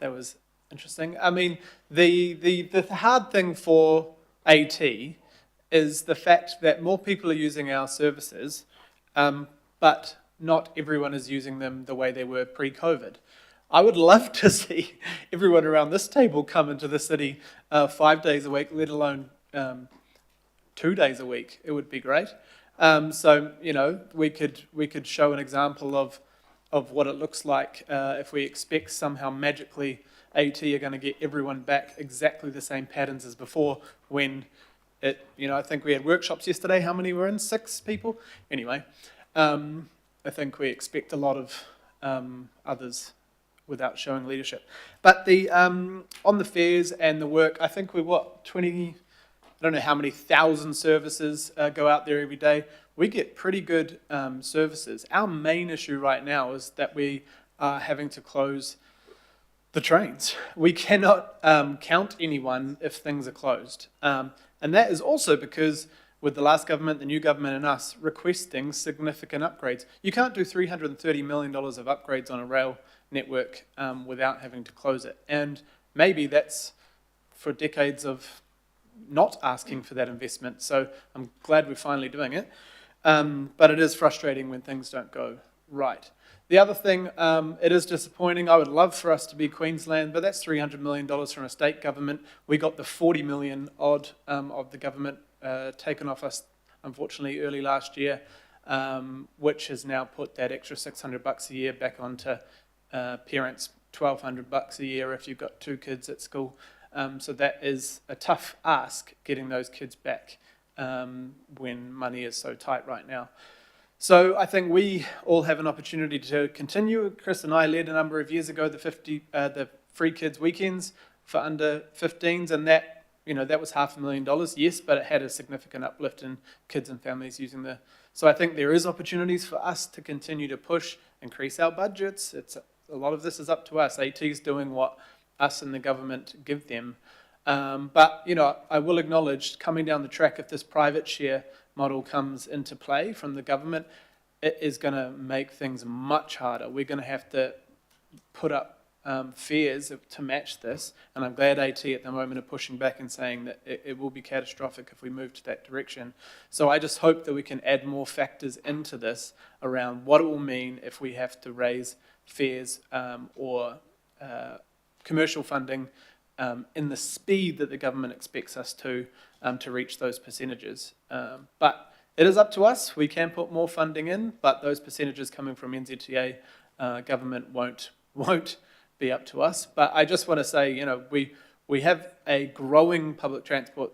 was interesting. I mean, the hard thing for AT is the fact that more people are using our services, but not everyone is using them the way they were pre-COVID. I would love to see everyone around this table come into the city 5 days a week, let alone 2 days a week. It would be great. So, you know, we could show an example of what it looks like if we expect somehow magically AT are going to get everyone back exactly the same patterns as before when it, you know, I think we had workshops yesterday. How many were in? 6 people? Anyway, I think we expect a lot of others without showing leadership. But the on the fares and the work, I think we're 20... I don't know how many thousand services go out there every day. We get pretty good services. Our main issue right now is that we are having to close the trains. We cannot count anyone if things are closed. And that is also because with the last government, the new government and us requesting significant upgrades. You can't do $330 million of upgrades on a rail network without having to close it. And maybe that's for decades of not asking for that investment. So I'm glad we're finally doing it. But it is frustrating when things don't go right. The other thing, it is disappointing. I would love for us to be Queensland, but that's $300 million from a state government. We got the 40 million odd of the government taken off us, unfortunately, early last year, which has now put that extra $600 a year back onto parents, $1,200 a year if you've got 2 kids at school. So that is a tough ask, getting those kids back when money is so tight right now. So I think we all have an opportunity to continue. Chris and I led a number of years ago the free kids weekends for under 15s, and that, you know, that was $500,000, yes, but it had a significant uplift in kids and families using the. So I think there is opportunities for us to continue to push, increase our budgets. A lot of this is up to us. AT's doing what us and the government give them. But, you know, I will acknowledge coming down the track, if this private share model comes into play from the government, it is going to make things much harder. We're going to have to put up fares to match this, and I'm glad AT at the moment are pushing back and saying that it will be catastrophic if we move to that direction. So I just hope that we can add more factors into this around what it will mean if we have to raise fares or commercial funding in the speed that the government expects us to reach those percentages. But it is up to us. We can put more funding in, but those percentages coming from NZTA government won't be up to us. But I just want to say, you know, we have a growing public transport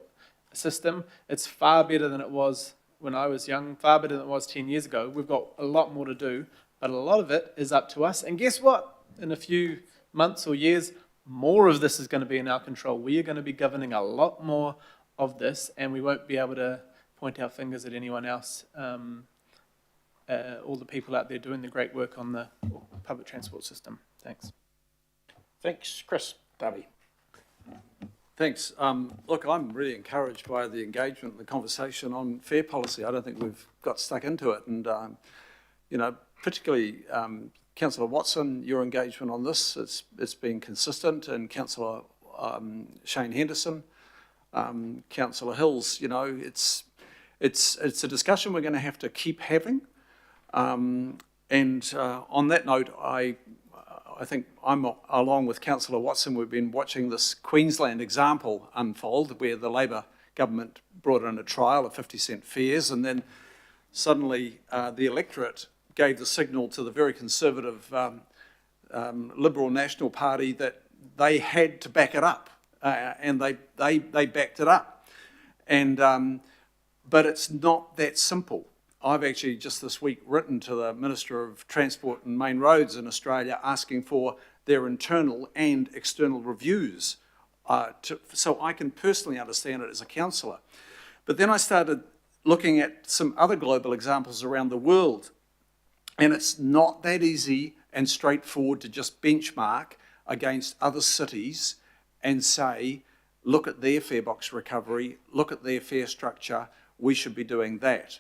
system. It's far better than it was when I was young, far better than it was 10 years ago. We've got a lot more to do, but a lot of it is up to us. And guess what? In a few months or years, more of this is going to be in our control. We are going to be governing a lot more of this, and we won't be able to point our fingers at anyone else, all the people out there doing the great work on the public transport system. Thanks. Thanks, Chris. Darby. Thanks. Look, I'm really encouraged by the engagement and the conversation on fare policy. I don't think we've got stuck into it. And, you know, particularly Councillor Watson, your engagement on this, it's been consistent. And Councillor Shane Henderson, Councillor Hills, you know, it's a discussion we're going to have to keep having. And on that note, I think I'm, along with Councillor Watson, we've been watching this Queensland example unfold where the Labor government brought in a trial of 50-cent fares, and then suddenly the electorate gave the signal to the very conservative Liberal National Party that they had to back it up, and they backed it up. And but it's not that simple. I've actually just this week written to the Minister of Transport and Main Roads in Australia asking for their internal and external reviews so I can personally understand it as a councillor. But then I started looking at some other global examples around the world, and it's not that easy and straightforward to just benchmark against other cities and say, look at their fare box recovery, look at their fare structure, we should be doing that.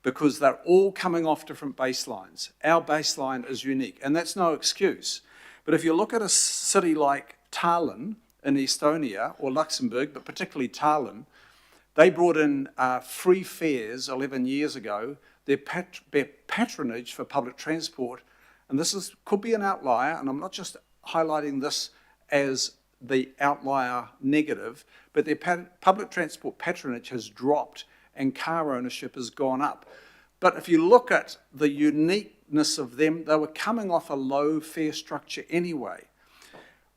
Because they're all coming off different baselines. Our baseline is unique, and that's no excuse. But if you look at a city like Tallinn in Estonia, or Luxembourg, but particularly Tallinn, they brought in free fares 11 years ago. Their patronage for public transport, and this could be an outlier, and I'm not just highlighting this as the outlier negative, but their public transport patronage has dropped and car ownership has gone up. But if you look at the uniqueness of them, they were coming off a low fare structure anyway.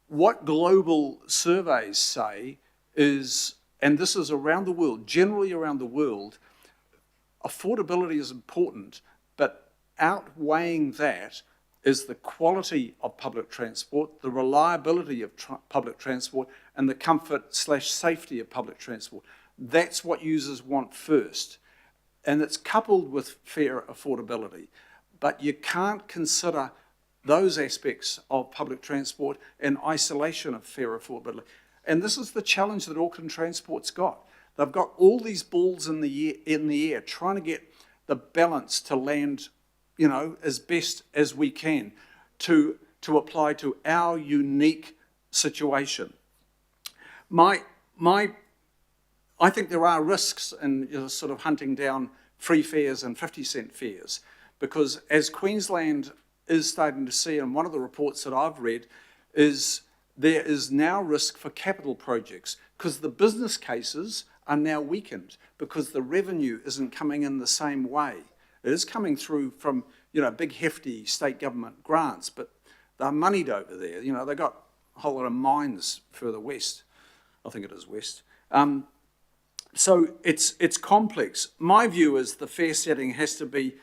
What global surveys say is, and this is around the world, generally around the world, affordability is important, but outweighing that is the quality of public transport, the reliability of public transport, and the comfort/safety of public transport. That's what users want first. And it's coupled with fare affordability. But you can't consider those aspects of public transport in isolation of fare affordability. And this is the challenge that Auckland Transport's got. They've got all these balls in the air trying to get the balance to land, you know, as best as we can to apply to our unique situation. I think there are risks in sort of hunting down free fares and 50-cent fares, because as Queensland is starting to see, and one of the reports that I've read is there is now risk for capital projects because the business cases are now weakened because the revenue isn't coming in the same way. It is coming through from, you know, big hefty state government grants, but they're moneyed over there. You know, they've got a whole lot of mines further west. I think it is west. So it's complex. My view is the fare setting has to be,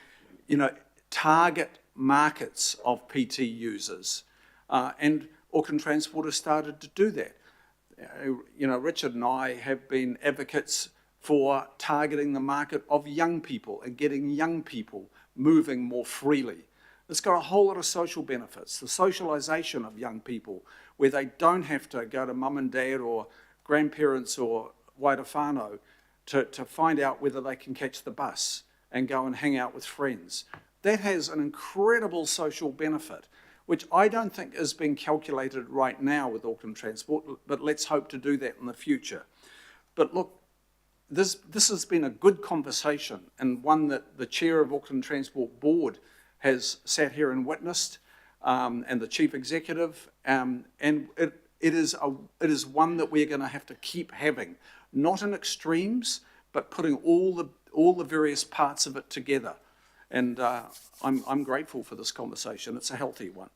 you know, target markets of PT users. And Auckland Transport has started to do that. You know, Richard and I have been advocates for targeting the market of young people and getting young people moving more freely. It's got a whole lot of social benefits. The socialisation of young people, where they don't have to go to mum and dad or grandparents or Wairafano to find out whether they can catch the bus and go and hang out with friends. That has an incredible social benefit. which I don't think is being calculated right now with Auckland Transport, but let's hope to do that in the future. But look, this has been a good conversation, and one that the chair of Auckland Transport Board has sat here and witnessed, and the chief executive, and it is one that we're going to have to keep having, not in extremes, but putting all the various parts of it together. And I'm grateful for this conversation. It's a healthy one.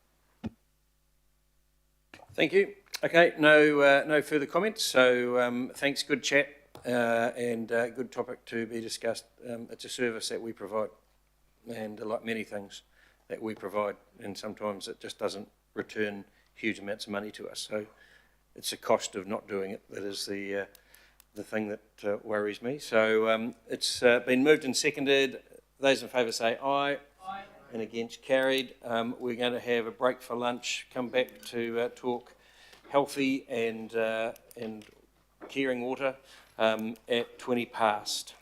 Thank you. Okay, no further comments. So thanks, good chat, and good topic to be discussed. It's a service that we provide, and like many things that we provide, and sometimes it just doesn't return huge amounts of money to us. So it's the cost of not doing it that is the thing that worries me. So it's been moved and seconded. Those in favour say aye. Aye. And against, carried. We're going to have a break for lunch, come back to talk healthy and caring water at 20 past.